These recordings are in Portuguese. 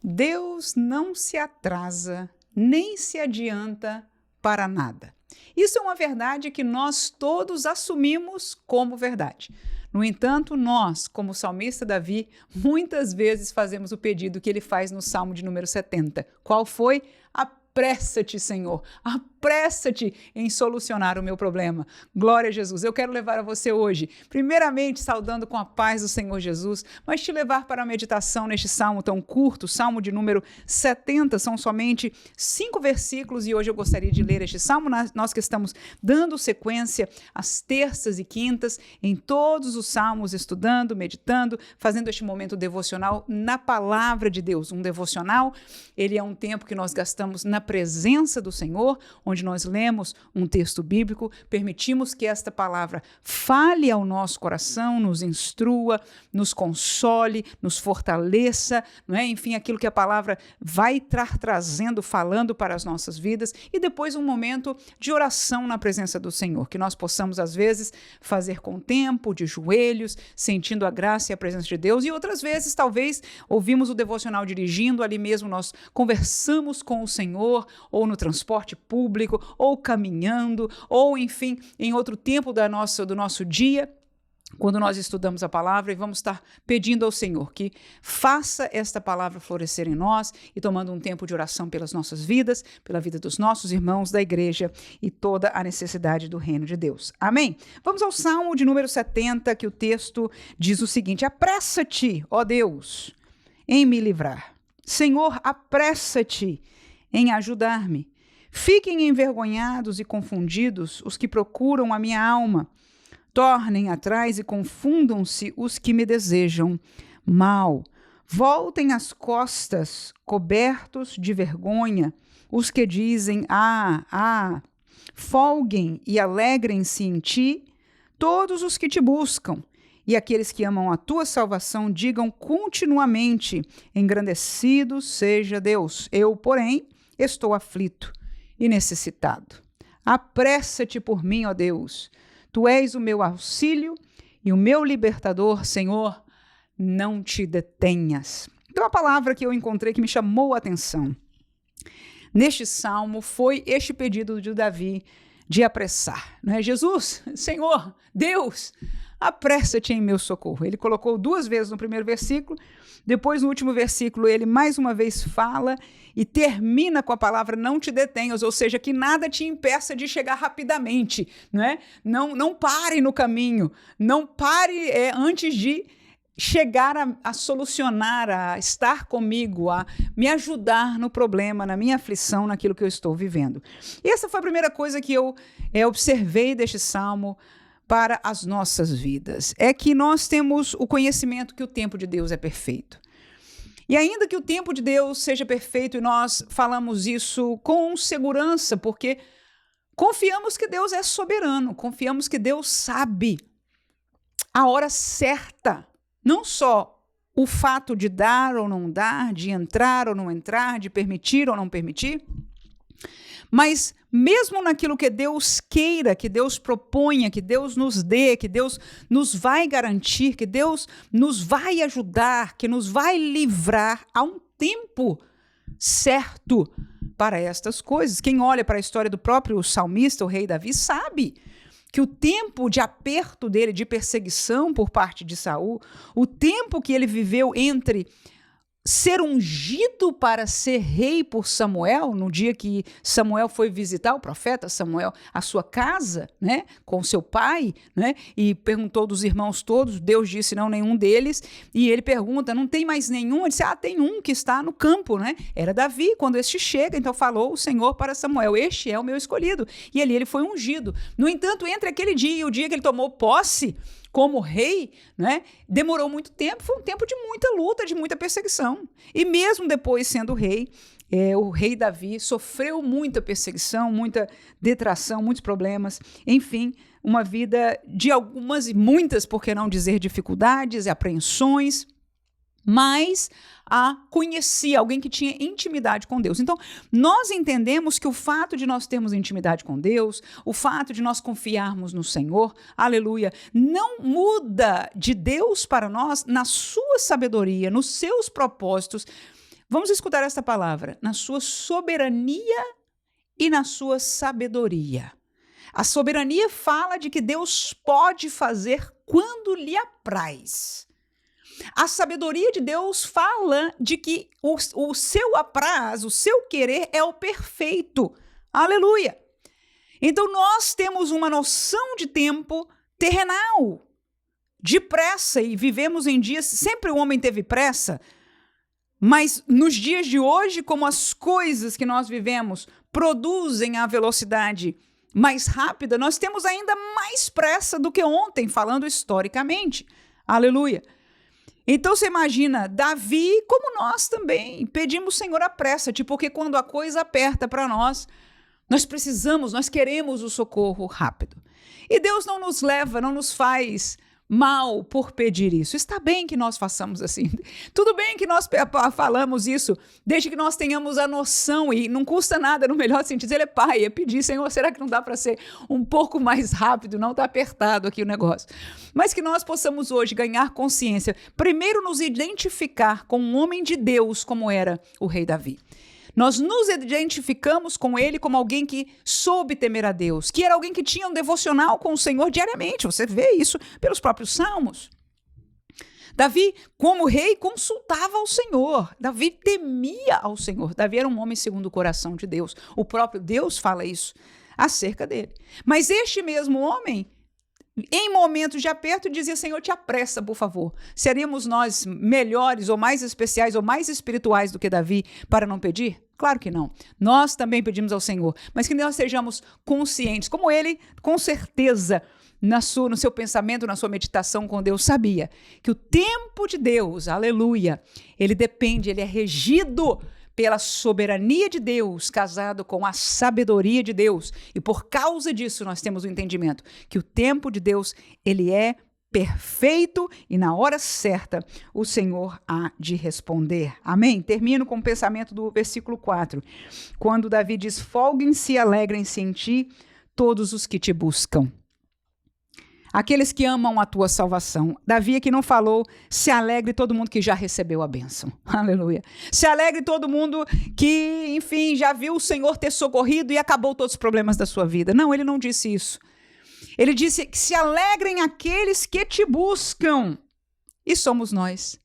Deus não se atrasa, nem se adianta para nada. Isso é uma verdade que nós todos assumimos como verdade. No entanto, nós, como o salmista Davi, muitas vezes fazemos o pedido que ele faz no Salmo de número 70. Qual foi? Apressa-te, Senhor, apressa-te em solucionar o meu problema. Glória a Jesus. Eu quero levar a você hoje, primeiramente saudando com a paz do Senhor Jesus, mas te levar para a meditação neste salmo tão curto, Salmo de número 70, são somente 5 versículos e hoje eu gostaria de ler este salmo, nós que estamos dando sequência às terças e quintas, em todos os salmos, estudando, meditando, fazendo este momento devocional na palavra de Deus. Um devocional, ele é um tempo que nós gastamos na presença do Senhor, onde nós lemos um texto bíblico, permitimos que esta palavra fale ao nosso coração, nos instrua, nos console, nos fortaleça, não é? Enfim, aquilo que a palavra vai estar trazendo, falando para as nossas vidas, e depois um momento de oração na presença do Senhor, que nós possamos, às vezes, fazer com tempo, de joelhos, sentindo a graça e a presença de Deus, e outras vezes, talvez, ouvimos o devocional dirigindo, ali mesmo nós conversamos com o Senhor, ou no transporte público, ou caminhando, ou enfim, em outro tempo do nosso dia, quando nós estudamos a palavra, e vamos estar pedindo ao Senhor que faça esta palavra florescer em nós e tomando um tempo de oração pelas nossas vidas, pela vida dos nossos irmãos da igreja e toda a necessidade do reino de Deus. Amém? Vamos ao Salmo de número 70, que o texto diz o seguinte: apressa-te, ó Deus, em me livrar. Senhor, apressa-te em ajudar-me. Fiquem envergonhados e confundidos os que procuram a minha alma. Tornem atrás e confundam-se os que me desejam mal. Voltem as costas, cobertos de vergonha, os que dizem, folguem e alegrem-se em ti, todos os que te buscam. E aqueles que amam a tua salvação digam continuamente, engrandecido seja Deus. Eu, porém, estou aflito e necessitado. Apressa-te por mim, ó Deus. Tu és o meu auxílio e o meu libertador, Senhor, não te detenhas. Então, a palavra que eu encontrei que me chamou a atenção neste salmo foi este pedido de Davi de apressar. Não é? Jesus, Senhor, Deus, apressa-te em meu socorro. Ele colocou 2 vezes no primeiro versículo, depois no último versículo ele mais uma vez fala e termina com a palavra não te detenhas, ou seja, que nada te impeça de chegar rapidamente, não é? Não pare no caminho, não pare antes de chegar a solucionar, a estar comigo, a me ajudar no problema, na minha aflição, naquilo que eu estou vivendo. E essa foi a primeira coisa que eu observei deste salmo para as nossas vidas. É que nós temos o conhecimento que o tempo de Deus é perfeito. E ainda que o tempo de Deus seja perfeito, e nós falamos isso com segurança, porque confiamos que Deus é soberano, confiamos que Deus sabe a hora certa. Não só o fato de dar ou não dar, de entrar ou não entrar, de permitir ou não permitir, mas mesmo naquilo que Deus queira, que Deus proponha, que Deus nos dê, que Deus nos vai garantir, que Deus nos vai ajudar, que nos vai livrar, há um tempo certo para estas coisas. Quem olha para a história do próprio salmista, o rei Davi, sabe que o tempo de aperto dele, de perseguição por parte de Saul, o tempo que ele viveu entre ser ungido para ser rei por Samuel, no dia que Samuel foi visitar o profeta Samuel, a sua casa, né, com seu pai, né, e perguntou dos irmãos todos, Deus disse não, nenhum deles, e ele pergunta, não tem mais nenhum? Ele disse, tem um que está no campo, né, era Davi, quando este chega, então falou o Senhor para Samuel, este é o meu escolhido, e ali ele foi ungido. No entanto, entre aquele dia e o dia que ele tomou posse como rei, né, demorou muito tempo, foi um tempo de muita luta, de muita perseguição. E mesmo depois sendo rei, o rei Davi sofreu muita perseguição, muita detração, muitos problemas, enfim, uma vida de algumas e muitas, por que não dizer, dificuldades, apreensões, mas conhecia alguém que tinha intimidade com Deus. Então, nós entendemos que o fato de nós termos intimidade com Deus, o fato de nós confiarmos no Senhor, aleluia, não muda de Deus para nós, na sua sabedoria, nos seus propósitos, Vamos escutar esta palavra. Na sua soberania e na sua sabedoria. A soberania fala de que Deus pode fazer quando lhe apraz. A sabedoria de Deus fala de que o seu apraz, o seu querer é o perfeito. Aleluia! Então nós temos uma noção de tempo terrenal, de pressa, e vivemos em dias, sempre o homem teve pressa, mas nos dias de hoje, como as coisas que nós vivemos produzem a velocidade mais rápida, nós temos ainda mais pressa do que ontem, falando historicamente. Aleluia! Então você imagina, Davi, como nós também, pedimos, Senhor, apressa-te, porque quando a coisa aperta para nós precisamos, nós queremos o socorro rápido. E Deus não nos leva, não nos faz mal por pedir isso. Está bem que nós façamos assim. Tudo bem que nós falamos isso, desde que nós tenhamos a noção, e não custa nada, no melhor sentido, ele é pai, é pedir, Senhor, será que não dá para ser um pouco mais rápido? Não está apertado aqui o negócio. Mas que nós possamos hoje ganhar consciência, primeiro nos identificar com um homem de Deus como era o rei Davi. Nós nos identificamos com ele como alguém que soube temer a Deus, que era alguém que tinha um devocional com o Senhor diariamente. Você vê isso pelos próprios salmos. Davi, como rei, consultava ao Senhor. Davi temia ao Senhor. Davi era um homem segundo o coração de Deus. O próprio Deus fala isso acerca dele. Mas este mesmo homem, em momentos de aperto, dizia, Senhor, te apressa, por favor. Seríamos nós melhores ou mais especiais ou mais espirituais do que Davi para não pedir? Claro que não. Nós também pedimos ao Senhor, mas que nós sejamos conscientes, como ele, com certeza, no seu pensamento, na sua meditação com Deus, sabia que o tempo de Deus, aleluia, ele depende, ele é regido pela soberania de Deus, casado com a sabedoria de Deus. E por causa disso, nós temos o entendimento que o tempo de Deus, ele é perfeito e na hora certa o Senhor há de responder. Amém? Termino com o pensamento do versículo 4. Quando Davi diz, folguem-se e alegrem-se em ti todos os que te buscam. Aqueles que amam a tua salvação. Davi aqui não falou, se alegre todo mundo que já recebeu a bênção. Aleluia. Se alegre todo mundo que, enfim, já viu o Senhor ter socorrido e acabou todos os problemas da sua vida. Não, ele não disse isso. Ele disse que se alegrem aqueles que te buscam. E somos nós.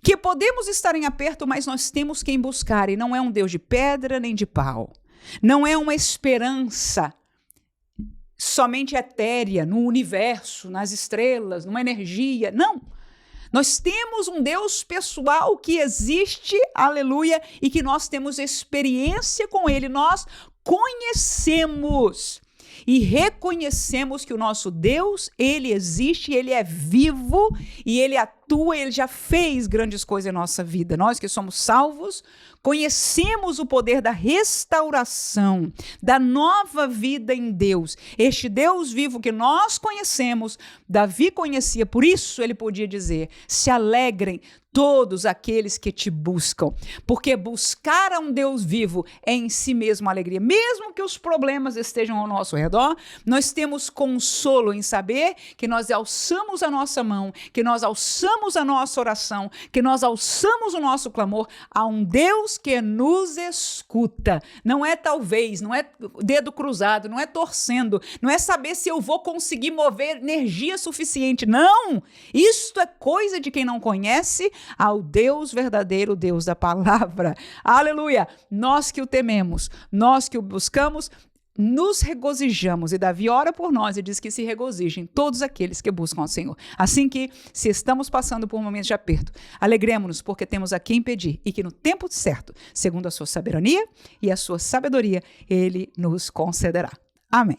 Que podemos estar em aperto, mas nós temos quem buscar. E não é um Deus de pedra nem de pau. Não é uma esperança somente etérea, no universo, nas estrelas, numa energia. Não. Nós temos um Deus pessoal que existe, aleluia, e que nós temos experiência com ele. Nós conhecemos e reconhecemos que o nosso Deus, ele existe, ele é vivo e ele atua, ele já fez grandes coisas em nossa vida. Nós que somos salvos, conhecemos o poder da restauração, da nova vida em Deus. Este Deus vivo que nós conhecemos, Davi conhecia, por isso ele podia dizer, se alegrem todos aqueles que te buscam, porque buscar a um Deus vivo é em si mesmo alegria. Mesmo que os problemas estejam ao nosso redor, nós temos consolo em saber que nós alçamos a nossa mão, que nós alçamos a nossa oração, que nós alçamos o nosso clamor a um Deus que nos escuta. Não é talvez, não é dedo cruzado, não é torcendo, não é saber se eu vou conseguir mover energia suficiente. Não! Isto é coisa de quem não conhece ao Deus verdadeiro, Deus da palavra. Aleluia! Nós que o tememos, nós que o buscamos, nos regozijamos. E Davi ora por nós e diz que se regozijem todos aqueles que buscam ao Senhor. Assim que, se estamos passando por momentos de aperto, alegremos-nos porque temos a quem pedir e que no tempo certo, segundo a sua soberania e a sua sabedoria, ele nos concederá. Amém.